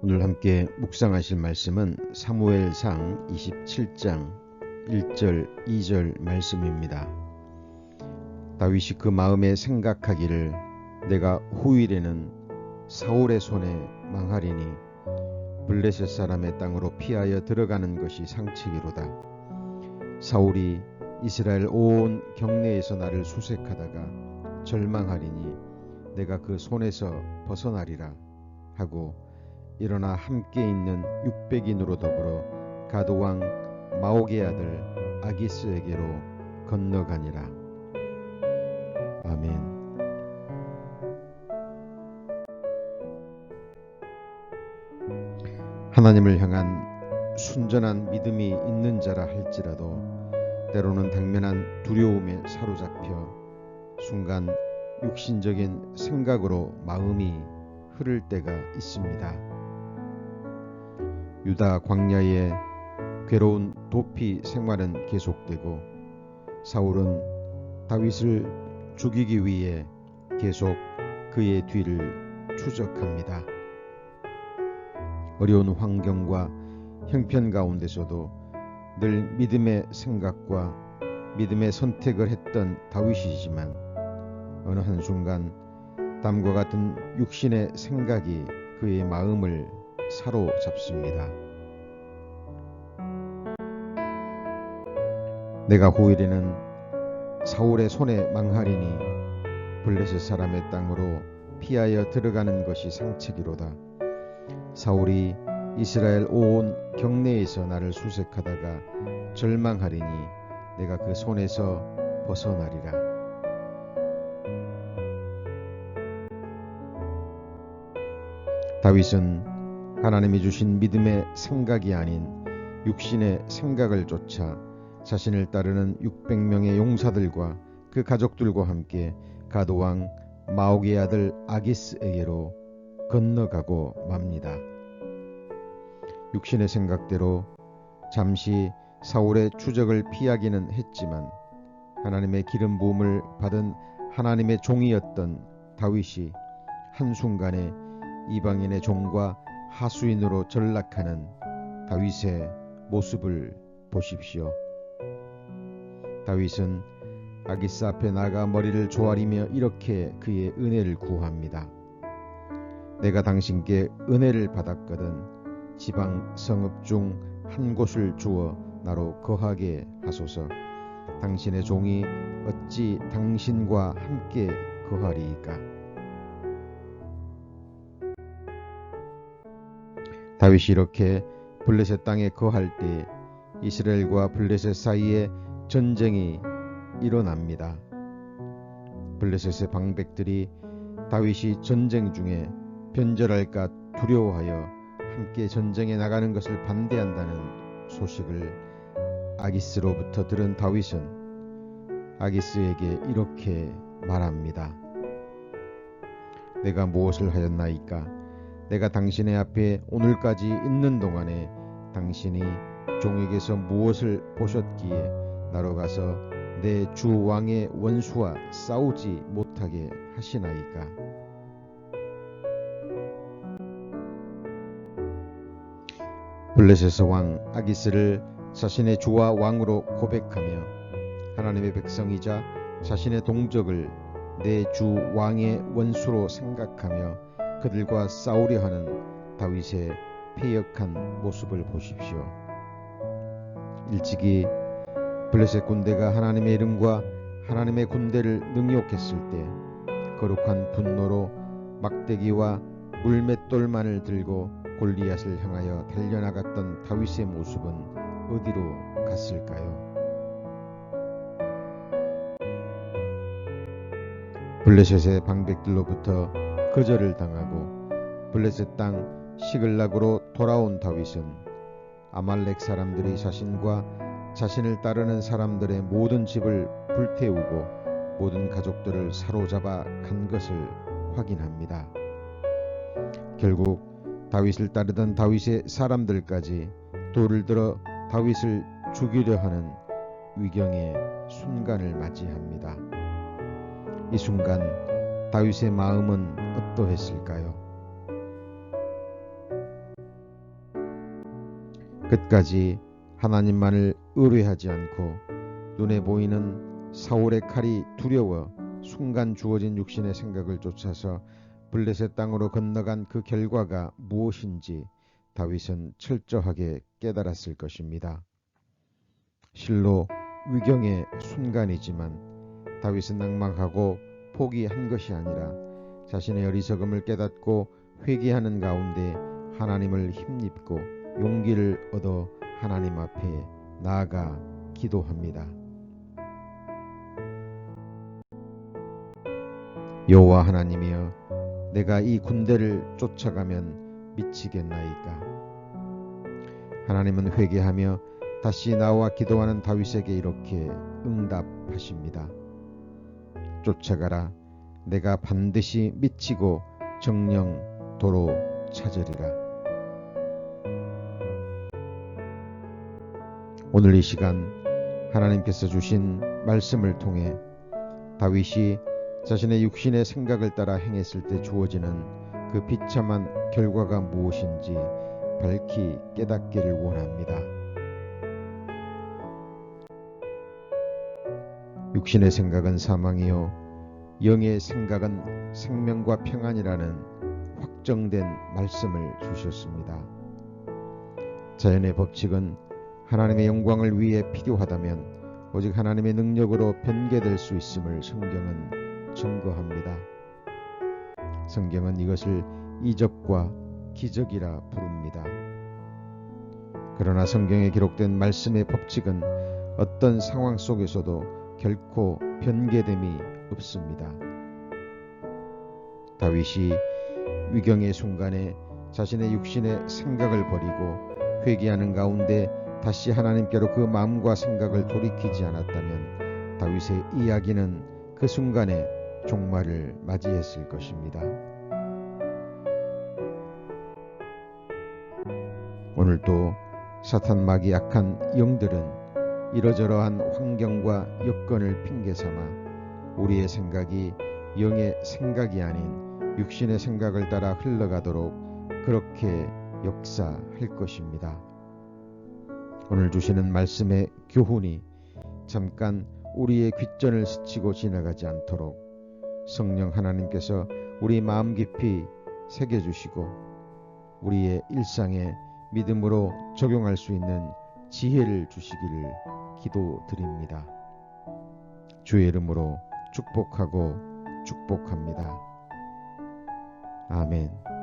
오늘 함께 묵상하실 말씀은 사무엘상 27장 1절 2절 말씀입니다. 다윗이 그 마음에 생각하기를 내가 후일에는 사울의 손에 망하리니 블레셋 사람의 땅으로 피하여 들어가는 것이 상책이로다. 사울이 이스라엘 온 경내에서 나를 수색하다가 절망하리니 내가 그 손에서 벗어나리라 하고 일어나 함께 있는 600인으로 더불어 가드왕 마옥의 아들 아기스에게로 건너가니라. 아멘. 하나님을 향한 순전한 믿음이 있는 자라 할지라도 때로는 당면한 두려움에 사로잡혀 순간 육신적인 생각으로 마음이 흐를 때가 있습니다. 유다 광야의 괴로운 도피 생활은 계속되고 사울은 다윗을 죽이기 위해 계속 그의 뒤를 추적합니다. 어려운 환경과 형편 가운데서도 늘 믿음의 생각과 믿음의 선택을 했던 다윗이지만 어느 한순간 담과 같은 육신의 생각이 그의 마음을 사로잡습니다. 내가 후일에는 사울의 손에 망하리니 블레셋 사람의 땅으로 피하여 들어가는 것이 상책이로다. 사울이 이스라엘 온 경내에서 나를 수색하다가 절망하리니 내가 그 손에서 벗어나리라. 다윗은 하나님이 주신 믿음의 생각이 아닌 육신의 생각을 쫓아 자신을 따르는 600명의 용사들과 그 가족들과 함께 가드왕 마옥의 아들 아기스에게로 건너가고 맙니다. 육신의 생각대로 잠시 사울의 추적을 피하기는 했지만 하나님의 기름 부음을 받은 하나님의 종이었던 다윗이 한순간에 이방인의 종과 하수인으로 전락하는 다윗의 모습을 보십시오. 다윗은 아기스 앞에 나가 머리를 조아리며 이렇게 그의 은혜를 구합니다. 내가 당신께 은혜를 받았거든 지방 성읍 중 한 곳을 주어 나로 거하게 하소서. 당신의 종이 어찌 당신과 함께 거하리이까. 다윗이 이렇게 블레셋 땅에 거할 때 이스라엘과 블레셋 사이에 전쟁이 일어납니다. 블레셋의 방백들이 다윗이 전쟁 중에 변절할까 두려워하여 함께 전쟁에 나가는 것을 반대한다는 소식을 아기스로부터 들은 다윗은 아기스에게 이렇게 말합니다. 내가 무엇을 하였나이까? 내가 당신의 앞에 오늘까지 있는 동안에 당신이 종에게서 무엇을 보셨기에 나로 가서 내 주 왕의 원수와 싸우지 못하게 하시나이까? 블레셋의 왕 아기스를 자신의 주와 왕으로 고백하며 하나님의 백성이자 자신의 동족을 내 주 왕의 원수로 생각하며 그들과 싸우려 하는 다윗의 패역한 모습을 보십시오. 일찍이 블레셋 군대가 하나님의 이름과 하나님의 군대를 능욕했을 때 거룩한 분노로 막대기와 물맷돌만을 들고 골리앗을 향하여 달려나갔던 다윗의 모습은 어디로 갔을까요? 블레셋의 방백들로부터 거절을 당하고 블레셋 땅 시글락으로 돌아온 다윗은 아말렉 사람들이 자신과 자신을 따르는 사람들의 모든 집을 불태우고 모든 가족들을 사로잡아 간 것을 확인합니다. 결국 다윗을 따르던 다윗의 사람들까지 돌을 들어 다윗을 죽이려 하는 위경의 순간을 맞이합니다. 이 순간 다윗의 마음은 어떠했을까요? 끝까지 하나님만을 의뢰하지 않고 눈에 보이는 사울의 칼이 두려워 순간 주어진 육신의 생각을 쫓아서 블레셋 땅으로 건너간 그 결과가 무엇인지 다윗은 철저하게 깨달았을 것입니다. 실로 위경의 순간이지만 다윗은 낭망하고 포기한 것이 아니라 자신의 어리석음을 깨닫고 회개하는 가운데 하나님을 힘입고 용기를 얻어 하나님 앞에 나아가 기도합니다. 여호와 하나님이여, 내가 이 군대를 쫓아가면 미치겠나이까. 하나님은 회개하며 다시 나와 기도하는 다윗에게 이렇게 응답하십니다. 쫓아가라. 내가 반드시 미치고 정령 도로 찾으리라. 오늘 이 시간 하나님께서 주신 말씀을 통해 다윗이 자신의 육신의 생각을 따라 행했을 때 주어지는 그 비참한 결과가 무엇인지 밝히 깨닫기를 원합니다. 육신의 생각은 사망이요 영의 생각은 생명과 평안이라는 확정된 말씀을 주셨습니다. 자연의 법칙은 하나님의 영광을 위해 필요하다면 오직 하나님의 능력으로 변개될 수 있음을 성경은 증거합니다. 성경은 이것을 이적과 기적이라 부릅니다. 그러나 성경에 기록된 말씀의 법칙은 어떤 상황 속에서도 결코 변개됨이 없습니다. 다윗이 위경의 순간에 자신의 육신의 생각을 버리고 회개하는 가운데 다시 하나님께로 그 마음과 생각을 돌이키지 않았다면 다윗의 이야기는 그 순간에 종말을 맞이했을 것입니다. 오늘도 사탄 마귀 악한 영들은 이러저러한 환경과 여건을 핑계삼아 우리의 생각이 영의 생각이 아닌 육신의 생각을 따라 흘러가도록 그렇게 역사할 것입니다. 오늘 주시는 말씀의 교훈이 잠깐 우리의 귓전을 스치고 지나가지 않도록 성령 하나님께서 우리 마음 깊이 새겨주시고 우리의 일상에 믿음으로 적용할 수 있는 지혜를 주시기를 기도드립니다. 주의 이름으로 축복하고 축복합니다. 아멘.